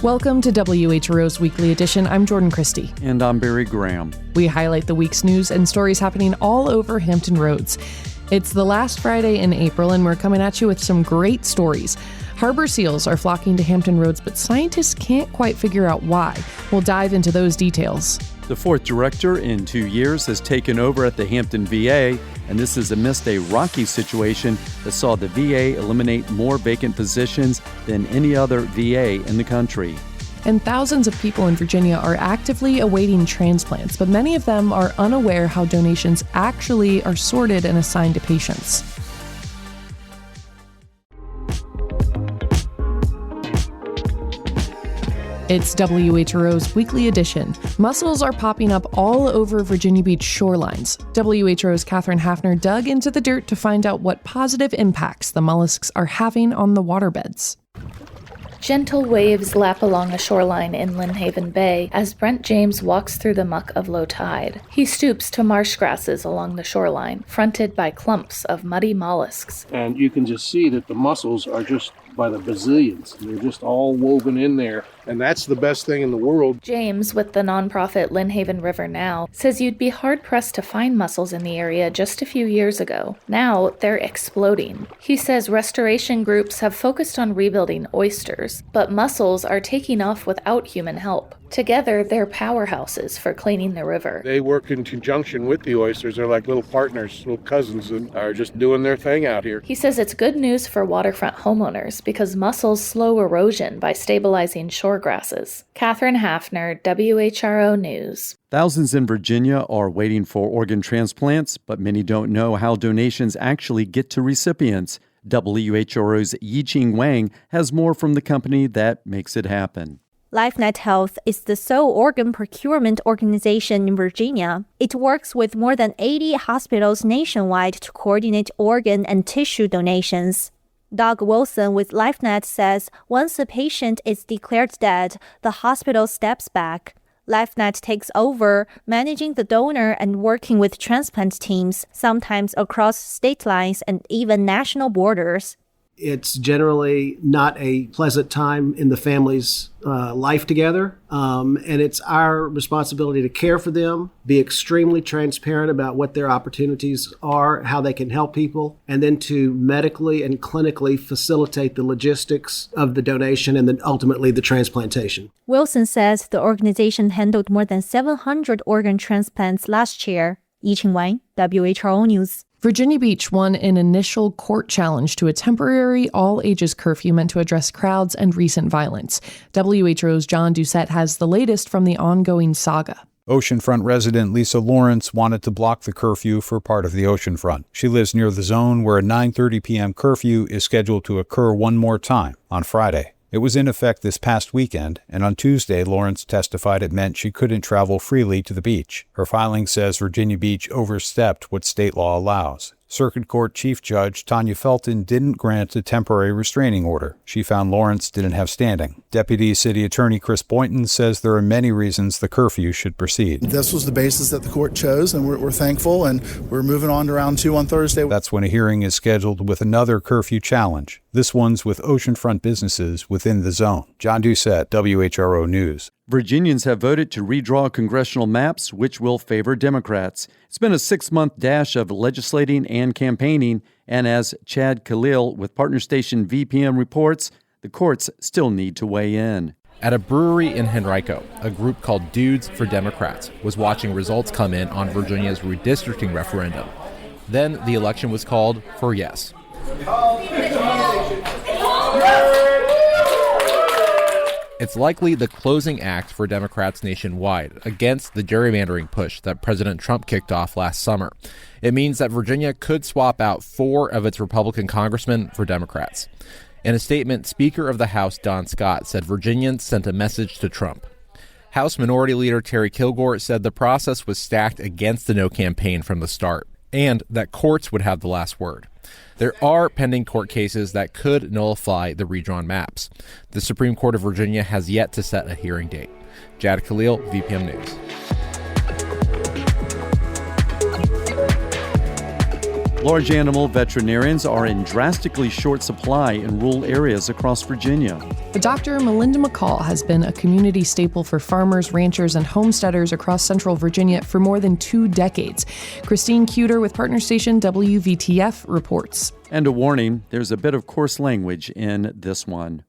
Welcome to WHRO's Weekly Edition. I'm Jordan Christie. And I'm Barry Graham. We highlight the week's news and stories happening all over Hampton Roads. It's the last Friday in April, and we're coming at you with some great stories. Harbor seals are flocking to Hampton Roads, but scientists can't quite figure out why. We'll dive into those details. The fourth director in 2 years has taken over at the Hampton VA, and this is amidst a rocky situation that saw the VA eliminate more vacant positions than any other VA in the country. And thousands of people in Virginia are actively awaiting transplants, but many of them are unaware how donations actually are sorted and assigned to patients. It's WHRO's Weekly Edition. Mussels are popping up all over Virginia Beach shorelines. WHRO's Catherine Hafner dug into the dirt to find out what positive impacts the mollusks are having on the waterbeds. Gentle waves lap along the shoreline in Lynnhaven Bay as Brent James walks through the muck of low tide. He stoops to marsh grasses along the shoreline, fronted by clumps of muddy mollusks. And you can just see that the mussels are just by the bazillions. They're just all woven in there. And that's the best thing in the world. James, with the nonprofit Lynnhaven River Now, says you'd be hard-pressed to find mussels in the area just a few years ago. Now, they're exploding. He says restoration groups have focused on rebuilding oysters, but mussels are taking off without human help. Together, they're powerhouses for cleaning the river. They work in conjunction with the oysters. They're like little partners, little cousins, and are just doing their thing out here. He says it's good news for waterfront homeowners because mussels slow erosion by stabilizing shore grasses. Catherine Hafner, WHRO News. Thousands in Virginia are waiting for organ transplants, but many don't know how donations actually get to recipients. WHRO's Yiqing Wang has more from the company that makes it happen. LifeNet Health is the sole organ procurement organization in Virginia. It works with more than 80 hospitals nationwide to coordinate organ and tissue donations. Doug Wilson with LifeNet says once a patient is declared dead, the hospital steps back. LifeNet takes over, managing the donor and working with transplant teams, sometimes across state lines and even national borders. It's generally not a pleasant time in the family's life together, and it's our responsibility to care for them, be extremely transparent about what their opportunities are, how they can help people, and then to medically and clinically facilitate the logistics of the donation and then ultimately the transplantation. Wilson says the organization handled more than 700 organ transplants last year. Yiqing Wang, WHRO News. Virginia Beach won an initial court challenge to a temporary all-ages curfew meant to address crowds and recent violence. WHRO's John Doucette has the latest from the ongoing saga. Oceanfront resident Lisa Lawrence wanted to block the curfew for part of the oceanfront. She lives near the zone where a 9:30 p.m. curfew is scheduled to occur one more time on Friday. It was in effect this past weekend, and on Tuesday, Lawrence testified it meant she couldn't travel freely to the beach. Her filing says Virginia Beach overstepped what state law allows. Circuit Court Chief Judge Tanya Felton didn't grant a temporary restraining order. She found Lawrence didn't have standing. Deputy City Attorney Chris Boynton says there are many reasons the curfew should proceed. This was the basis that the court chose, and we're thankful, and we're moving on to round 2 on Thursday. That's when a hearing is scheduled with another curfew challenge. This one's with oceanfront businesses within the zone. John Doucette, WHRO News. Virginians have voted to redraw congressional maps, which will favor Democrats. It's been a 6-month dash of legislating and campaigning, and as Chad Khalil with partner station VPM reports, the courts still need to weigh in. At a brewery in Henrico, a group called Dudes for Democrats was watching results come in on Virginia's redistricting referendum. Then the election was called for yes. It's likely the closing act for Democrats nationwide against the gerrymandering push that President Trump kicked off last summer. It means that Virginia could swap out 4 of its Republican congressmen for Democrats. In a statement, Speaker of the House Don Scott said Virginians sent a message to Trump. House Minority Leader Terry Kilgore said the process was stacked against the no campaign from the start, and that courts would have the last word. There are pending court cases that could nullify the redrawn maps. The Supreme Court of Virginia has yet to set a hearing date. Jad Khalil, VPM News. Large animal veterinarians are in drastically short supply in rural areas across Virginia. Dr. Melinda McCall has been a community staple for farmers, ranchers, and homesteaders across central Virginia for more than 2 decades. Christine Cuter with partner station WVTF reports. And a warning, there's a bit of coarse language in this one.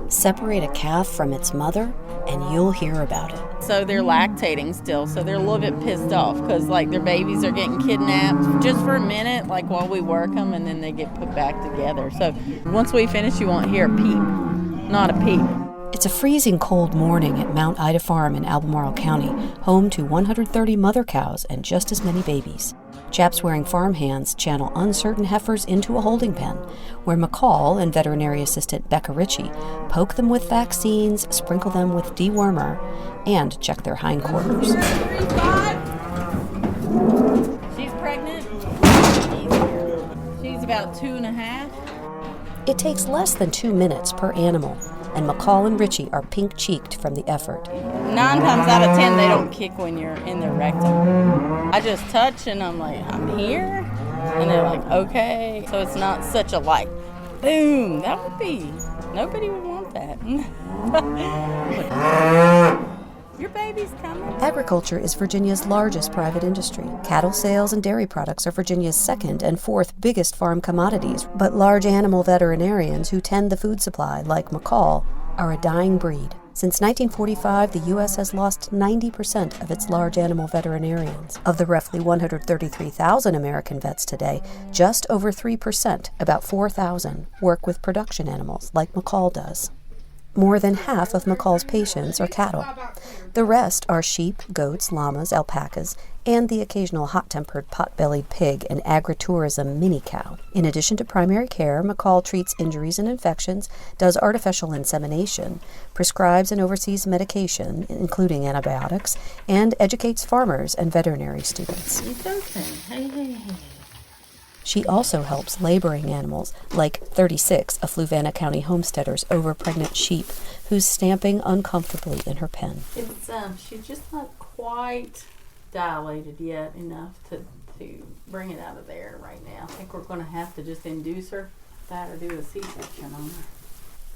Separate a calf from its mother, and you'll hear about it. So they're lactating still, so they're a little bit pissed off because their babies are getting kidnapped just for a minute, while we work them, and then they get put back together. So once we finish, you won't hear a peep, not a peep. It's a freezing cold morning at Mount Ida Farm in Albemarle County, home to 130 mother cows and just as many babies. Chaps wearing farm hands channel uncertain heifers into a holding pen, where McCall and veterinary assistant Becca Ritchie poke them with vaccines, sprinkle them with dewormer, and check their hindquarters. She's pregnant. She's about 2.5. It takes less than 2 minutes per animal, and McCall and Ritchie are pink-cheeked from the effort. 9 times out of 10, they don't kick when you're in their rectum. I just touch and I'm like, I'm here? And they're like, okay. So it's not such a boom. That would be, nobody would want that. Your baby's coming. Agriculture is Virginia's largest private industry. Cattle sales and dairy products are Virginia's second and fourth biggest farm commodities, but large animal veterinarians who tend the food supply, like McCall, are a dying breed. Since 1945, the U.S. has lost 90% of its large animal veterinarians. Of the roughly 133,000 American vets today, just over 3%, about 4,000, work with production animals like McCall does. More than half of McCall's patients are cattle. The rest are sheep, goats, llamas, alpacas, and the occasional hot-tempered pot-bellied pig and agritourism mini-cow. In addition to primary care, McCall treats injuries and infections, does artificial insemination, prescribes and oversees medication, including antibiotics, and educates farmers and veterinary students. It's okay. Hey. She also helps laboring animals, like 36 of Fluvanna County homesteaders over pregnant sheep, who's stamping uncomfortably in her pen. It's she's just not quite dilated yet enough to bring it out of there right now. I think we're going to have to just induce her that or do a C-section on her.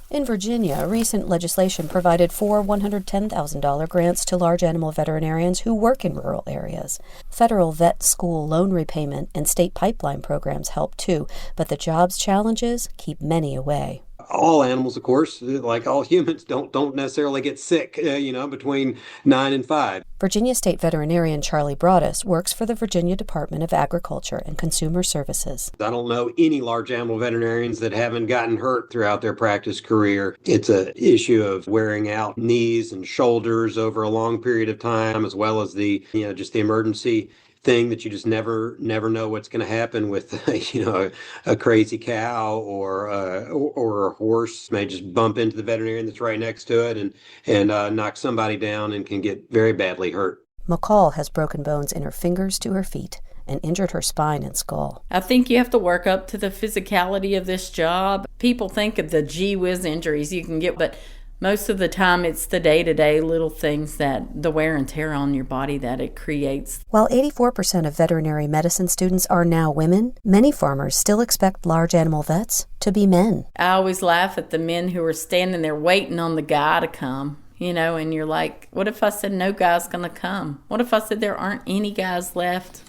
In Virginia, recent legislation provided 4 $110,000 grants to large animal veterinarians who work in rural areas. Federal vet school loan repayment and state pipeline programs help too, but the jobs challenges keep many away. All animals, of course, like all humans, don't necessarily get sick, between 9 and 5. Virginia State veterinarian Charlie Broadus works for the Virginia Department of Agriculture and Consumer Services. I don't know any large animal veterinarians that haven't gotten hurt throughout their practice career. It's an issue of wearing out knees and shoulders over a long period of time, as well as the emergency thing that you just never know what's going to happen with a crazy cow or a horse may just bump into the veterinarian that's right next to it and knock somebody down and can get very badly hurt. McCall has broken bones in her fingers to her feet and injured her spine and skull. I think you have to work up to the physicality of this job. People think of the gee whiz injuries you can get, but most of the time, it's the day-to-day little things that the wear and tear on your body that it creates. While 84% of veterinary medicine students are now women, many farmers still expect large animal vets to be men. I always laugh at the men who are standing there waiting on the guy to come, and you're like, what if I said no guy's going to come? What if I said there aren't any guys left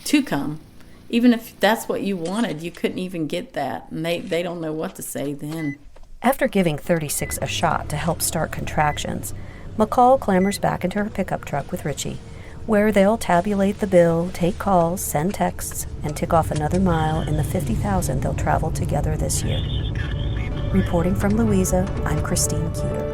to come? Even if that's what you wanted, you couldn't even get that, and they don't know what to say then. After giving 36 a shot to help start contractions, McCall clambers back into her pickup truck with Ritchie, where they'll tabulate the bill, take calls, send texts, and tick off another mile in the 50,000 they'll travel together this year. Reporting from Louisa, I'm Christine Cuter.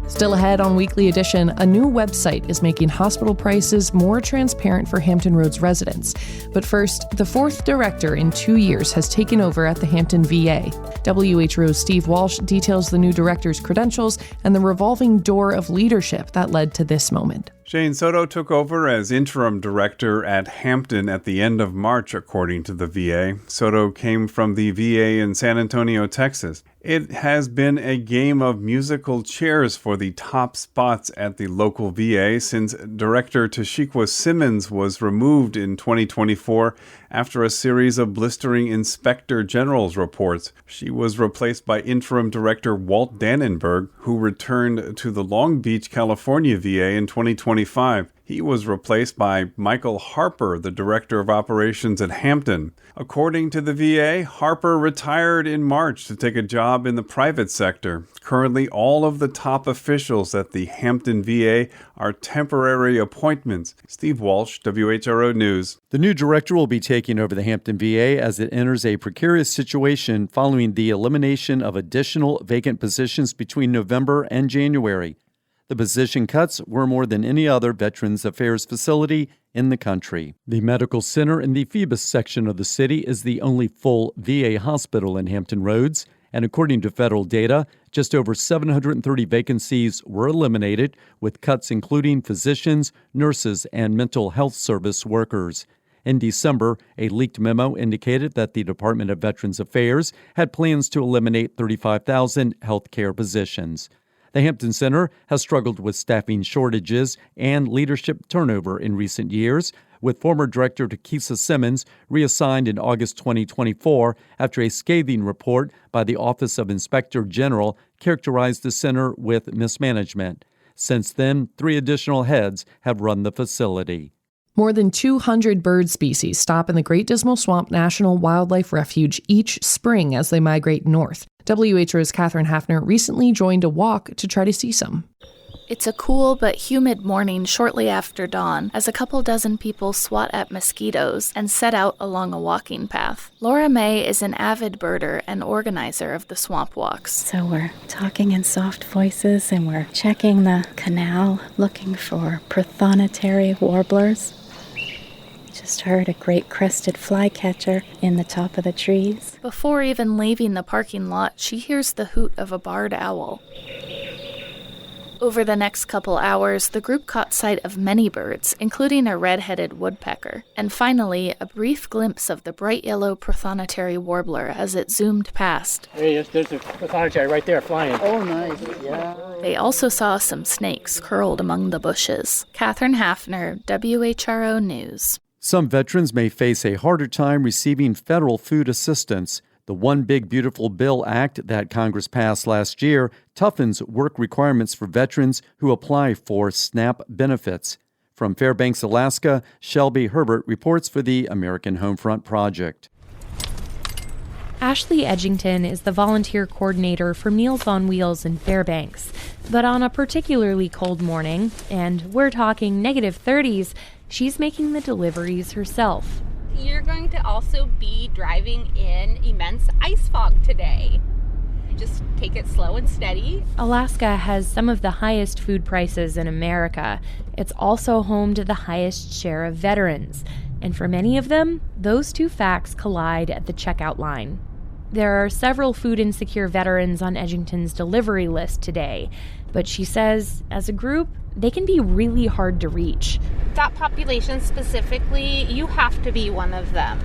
Still ahead on Weekly Edition, a new website is making hospital prices more transparent for Hampton Roads residents. But first, the fourth director in 2 years has taken over at the Hampton VA. WHRO's Steve Walsh details the new director's credentials and the revolving door of leadership that led to this moment. Shane Soto took over as interim director at Hampton at the end of March, according to the VA. Soto came from the VA in San Antonio, Texas. It has been a game of musical chairs for the top spots at the local VA since Director Tashiqua Simmons was removed in 2024 after a series of blistering Inspector General's reports. She was replaced by Interim Director Walt Dannenberg, who returned to the Long Beach, California VA in 2025. He was replaced by Michael Harper, the Director of Operations at Hampton. According to the VA, Harper retired in March to take a job in the private sector. Currently, all of the top officials at the Hampton VA are temporary appointments. Steve Walsh, WHRO News. The new director will be taking over the Hampton VA as it enters a precarious situation following the elimination of additional vacant positions between November and January. The position cuts were more than any other Veterans Affairs facility in the country. The medical center in the Phoebus section of the city is the only full VA hospital in Hampton Roads, and according to federal data, just over 730 vacancies were eliminated, with cuts including physicians, nurses, and mental health service workers. In December, a leaked memo indicated that the Department of Veterans Affairs had plans to eliminate 35,000 healthcare positions. The Hampton Center has struggled with staffing shortages and leadership turnover in recent years, with former Director Takisa Simmons reassigned in August 2024 after a scathing report by the Office of Inspector General characterized the center with mismanagement. Since then, 3 additional heads have run the facility. More than 200 bird species stop in the Great Dismal Swamp National Wildlife Refuge each spring as they migrate north. WHRO's Catherine Hafner recently joined a walk to try to see some. It's a cool but humid morning shortly after dawn as a couple dozen people swat at mosquitoes and set out along a walking path. Laura May is an avid birder and organizer of the swamp walks. So we're talking in soft voices and we're checking the canal, looking for prothonotary warblers. Just heard a great crested flycatcher in the top of the trees. Before even leaving the parking lot, she hears the hoot of a barred owl. Over the next couple hours, the group caught sight of many birds, including a red-headed woodpecker, and finally, a brief glimpse of the bright yellow prothonotary warbler as it zoomed past. Hey, there's a prothonotary right there flying. Oh, nice, yeah. They also saw some snakes curled among the bushes. Catherine Hafner, WHRO News. Some veterans may face a harder time receiving federal food assistance. The One Big Beautiful Bill Act that Congress passed last year toughens work requirements for veterans who apply for SNAP benefits. From Fairbanks, Alaska, Shelby Herbert reports for the American Homefront Project. Ashley Edgington is the volunteer coordinator for Meals on Wheels in Fairbanks. But on a particularly cold morning, and we're talking -30s, she's making the deliveries herself. You're going to also be driving in immense ice fog today. Just take it slow and steady. Alaska has some of the highest food prices in America. It's also home to the highest share of veterans. And for many of them, those two facts collide at the checkout line. There are several food-insecure veterans on Edgington's delivery list today, but she says, as a group, they can be really hard to reach. That population specifically, you have to be one of them.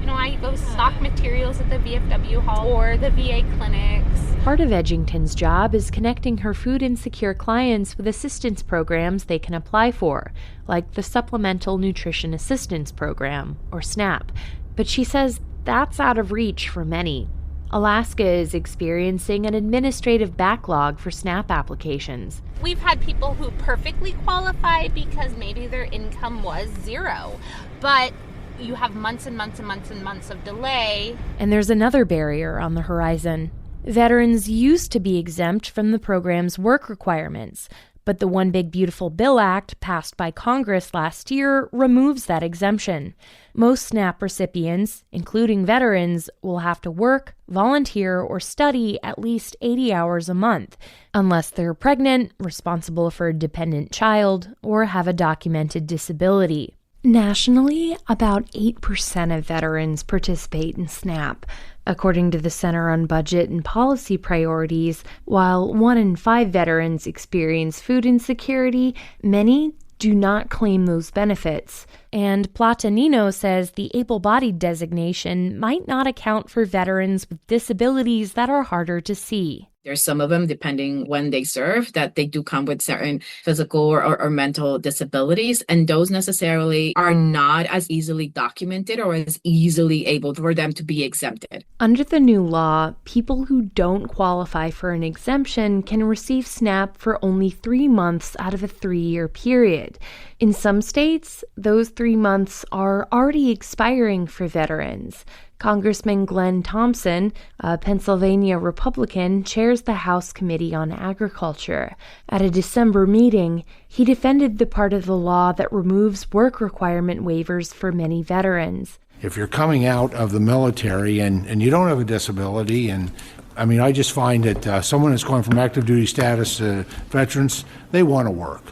You know, I go stock materials at the VFW hall or the VA clinics. Part of Edgington's job is connecting her food-insecure clients with assistance programs they can apply for, like the Supplemental Nutrition Assistance Program, or SNAP. But she says that's out of reach for many. Alaska is experiencing an administrative backlog for SNAP applications. We've had people who perfectly qualify because maybe their income was zero, but you have months and months and months and months of delay. And there's another barrier on the horizon. Veterans used to be exempt from the program's work requirements, but the One Big Beautiful Bill Act, passed by Congress last year, removes that exemption. Most SNAP recipients, including veterans, will have to work, volunteer, or study at least 80 hours a month, unless they're pregnant, responsible for a dependent child, or have a documented disability. Nationally, about 8% of veterans participate in SNAP. According to the Center on Budget and Policy Priorities, while 1 in 5 veterans experience food insecurity, many do not claim those benefits. And Platanino says the able-bodied designation might not account for veterans with disabilities that are harder to see. There's some of them, depending when they serve, that they do come with certain physical or mental disabilities, and those necessarily are not as easily documented or as easily able for them to be exempted. Under the new law, people who don't qualify for an exemption can receive SNAP for only 3 months out of a 3-year period. In some states, those 3 months are already expiring for veterans. Congressman Glenn Thompson, a Pennsylvania Republican, chairs the House Committee on Agriculture. At a December meeting, he defended the part of the law that removes work requirement waivers for many veterans. If you're coming out of the military and you don't have a disability, and I mean, I just find that someone that's going from active duty status to veterans, they want to work.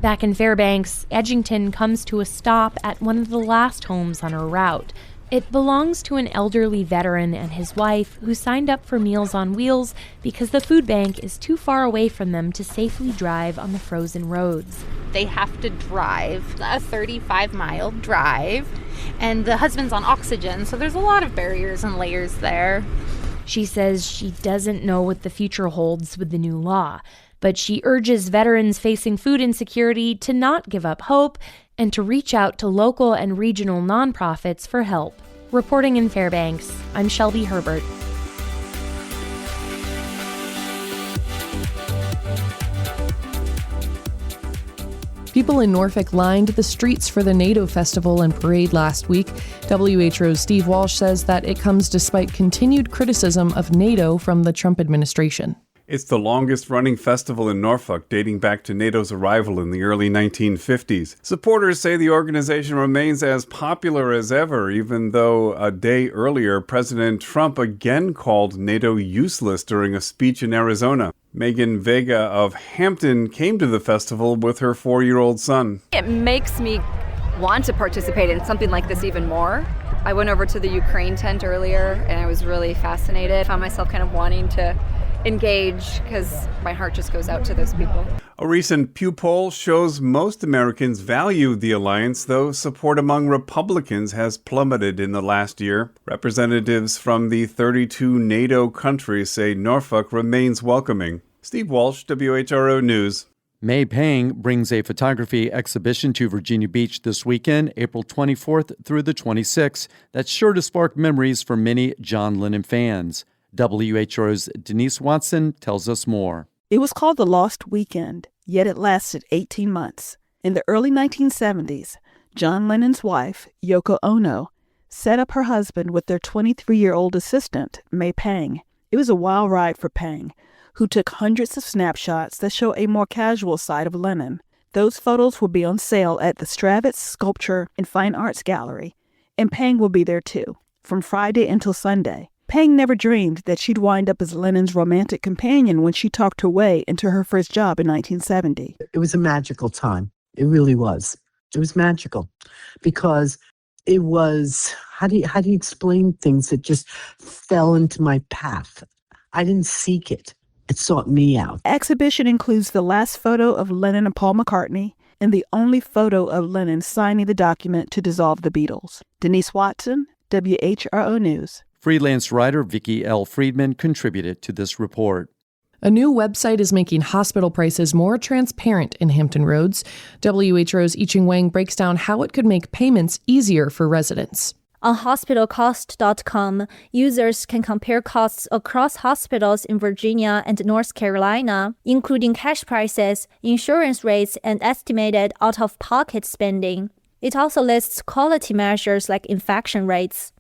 Back in Fairbanks, Edgington comes to a stop at one of the last homes on her route. It belongs to an elderly veteran and his wife who signed up for Meals on Wheels because the food bank is too far away from them to safely drive on the frozen roads. They have to drive a 35-mile drive, and the husband's on oxygen, so there's a lot of barriers and layers there. She says she doesn't know what the future holds with the new law, but she urges veterans facing food insecurity to not give up hope and to reach out to local and regional nonprofits for help. Reporting in Fairbanks, I'm Shelby Herbert. People in Norfolk lined the streets for the NATO festival and parade last week. WHO's Steve Walsh says that it comes despite continued criticism of NATO from the Trump administration. It's the longest-running festival in Norfolk, dating back to NATO's arrival in the early 1950s. Supporters say the organization remains as popular as ever, even though a day earlier, President Trump again called NATO useless during a speech in Arizona. Megan Vega of Hampton came to the festival with her 4-year-old son. It makes me want to participate in something like this even more. I went over to the Ukraine tent earlier, and I was really fascinated. I found myself kind of wanting to engage because my heart just goes out to those people. A recent Pew poll shows most Americans value the alliance, though support among Republicans has plummeted in the last year. Representatives from the 32 NATO countries say Norfolk remains welcoming. Steve Walsh, WHRO News. May Pang brings a photography exhibition to Virginia Beach this weekend, April 24th through the 26th. That's sure to spark memories for many John Lennon fans. WHRO's Denise Watson tells us more. It was called The Lost Weekend, yet it lasted 18 months. In the early 1970s, John Lennon's wife, Yoko Ono, set up her husband with their 23-year-old assistant, May Pang. It was a wild ride for Pang, who took hundreds of snapshots that show a more casual side of Lennon. Those photos will be on sale at the Stravitz Sculpture and Fine Arts Gallery, and Pang will be there too, from Friday until Sunday. Pang never dreamed that she'd wind up as Lennon's romantic companion when she talked her way into her first job in 1970. It was a magical time. It really was. It was magical because it was, how do you explain things that just fell into my path? I didn't seek it. It sought me out. The exhibition includes the last photo of Lennon and Paul McCartney and the only photo of Lennon signing the document to dissolve the Beatles. Denise Watson, WHRO News. Freelance writer Vicki L. Friedman contributed to this report. A new website is making hospital prices more transparent in Hampton Roads. WHRO's Yicheng Wang breaks down how it could make payments easier for residents. On hospitalcost.com, users can compare costs across hospitals in Virginia and North Carolina, including cash prices, insurance rates, and estimated out-of-pocket spending. It also lists quality measures like infection rates.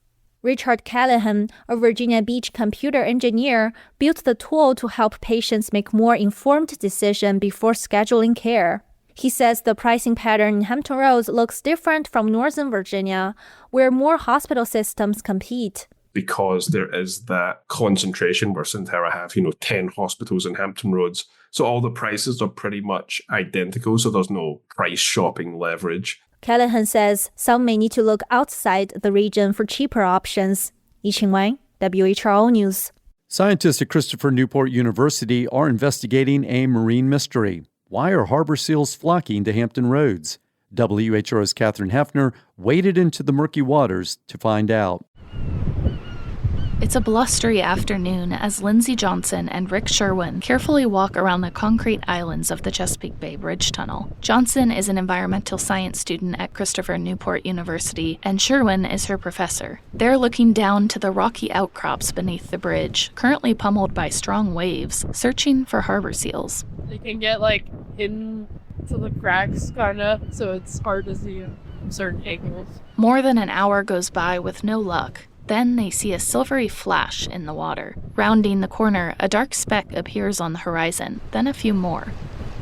Richard Callahan, a Virginia Beach computer engineer, built the tool to help patients make more informed decisions before scheduling care. He says the pricing pattern in Hampton Roads looks different from Northern Virginia, where more hospital systems compete. Because there is that concentration where Sentara have, 10 hospitals in Hampton Roads. So all the prices are pretty much identical, so there's no price shopping leverage. Callahan says some may need to look outside the region for cheaper options. Yicheng Wang, WHRO News. Scientists at Christopher Newport University are investigating a marine mystery. Why are harbor seals flocking to Hampton Roads? WHRO's Katherine Hafner waded into the murky waters to find out. It's a blustery afternoon as Lindsay Johnson and Rick Sherwin carefully walk around the concrete islands of the Chesapeake Bay Bridge Tunnel. Johnson is an environmental science student at Christopher Newport University, and Sherwin is her professor. They're looking down to the rocky outcrops beneath the bridge, currently pummeled by strong waves, searching for harbor seals. They can get, hidden to the cracks, so it's hard to see from certain angles. More than an hour goes by with no luck. Then they see a silvery flash in the water. Rounding the corner, a dark speck appears on the horizon, then a few more.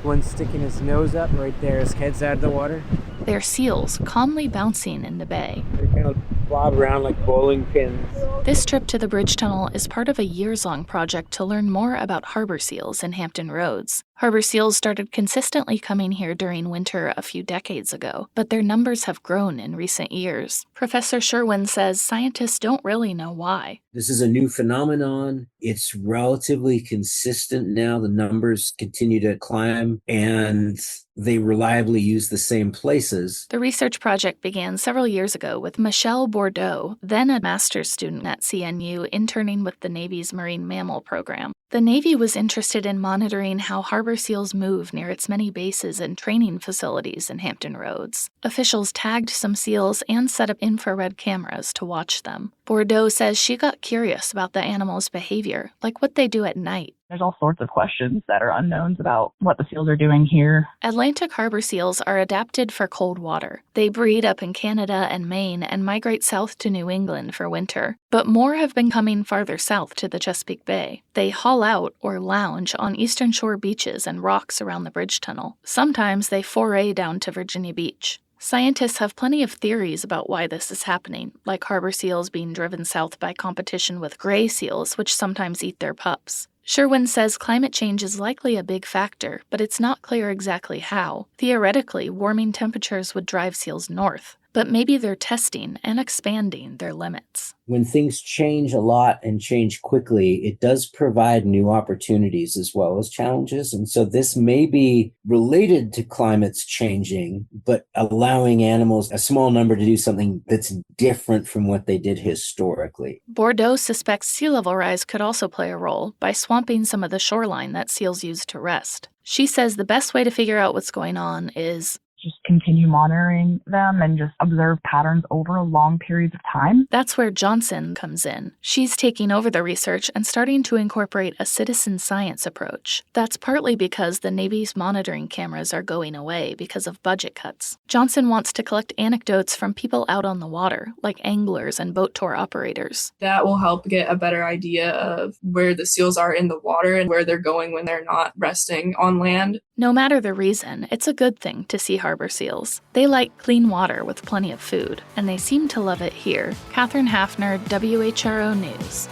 One sticking his nose up right there, his head's out of the water. They're seals, calmly bouncing in the bay. They kind of bob around like bowling pins. This trip to the bridge tunnel is part of a years-long project to learn more about harbor seals in Hampton Roads. Harbor seals started consistently coming here during winter a few decades ago, but their numbers have grown in recent years. Professor Sherwin says scientists don't really know why. This is a new phenomenon. It's relatively consistent now. The numbers continue to climb, and they reliably use the same places. The research project began several years ago with Michelle Bordeaux, then a master's student at CNU, interning with the Navy's Marine Mammal Program. The Navy was interested in monitoring how harbor seals move near its many bases and training facilities in Hampton Roads. Officials tagged some seals and set up infrared cameras to watch them. Bordeaux says she got curious about the animals' behavior, like what they do at night. There's all sorts of questions that are unknowns about what the seals are doing here. Atlantic harbor seals are adapted for cold water. They breed up in Canada and Maine and migrate south to New England for winter. But more have been coming farther south to the Chesapeake Bay. They haul out or lounge on eastern shore beaches and rocks around the bridge tunnel. Sometimes they foray down to Virginia Beach. Scientists have plenty of theories about why this is happening, like harbor seals being driven south by competition with gray seals, which sometimes eat their pups. Sherwin says climate change is likely a big factor, but it's not clear exactly how. Theoretically, warming temperatures would drive seals north, but maybe they're testing and expanding their limits. When things change a lot and change quickly, it does provide new opportunities as well as challenges. And so this may be related to climates changing, but allowing animals, a small number, to do something that's different from what they did historically. Bordeaux suspects sea level rise could also play a role by swamping some of the shoreline that seals use to rest. She says the best way to figure out what's going on is just continue monitoring them and just observe patterns over long periods of time. That's where Johnson comes in. She's taking over the research and starting to incorporate a citizen science approach. That's partly because the Navy's monitoring cameras are going away because of budget cuts. Johnson wants to collect anecdotes from people out on the water, like anglers and boat tour operators. That will help get a better idea of where the seals are in the water and where they're going when they're not resting on land. No matter the reason, it's a good thing to see harbor seals. They like clean water with plenty of food, and they seem to love it here. Katherine Hafner, WHRO News.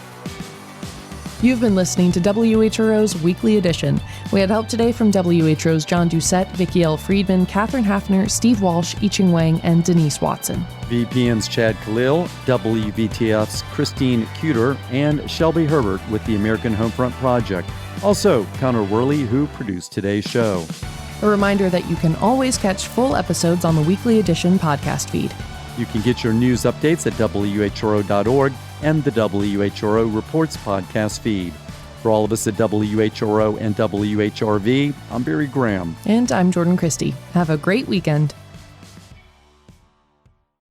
You've been listening to WHRO's Weekly Edition. We had help today from WHRO's John Doucette, Vicki L. Friedman, Katherine Hafner, Steve Walsh, Iching Wang, and Denise Watson. VPN's Chad Khalil, WVTF's Christine Cuter, and Shelby Herbert with the American Homefront Project. Also, Connor Worley, who produced today's show. A reminder that you can always catch full episodes on the Weekly Edition podcast feed. You can get your news updates at WHRO.org and the WHRO Reports podcast feed. For all of us at WHRO and WHRV, I'm Barry Graham. And I'm Jordan Christie. Have a great weekend.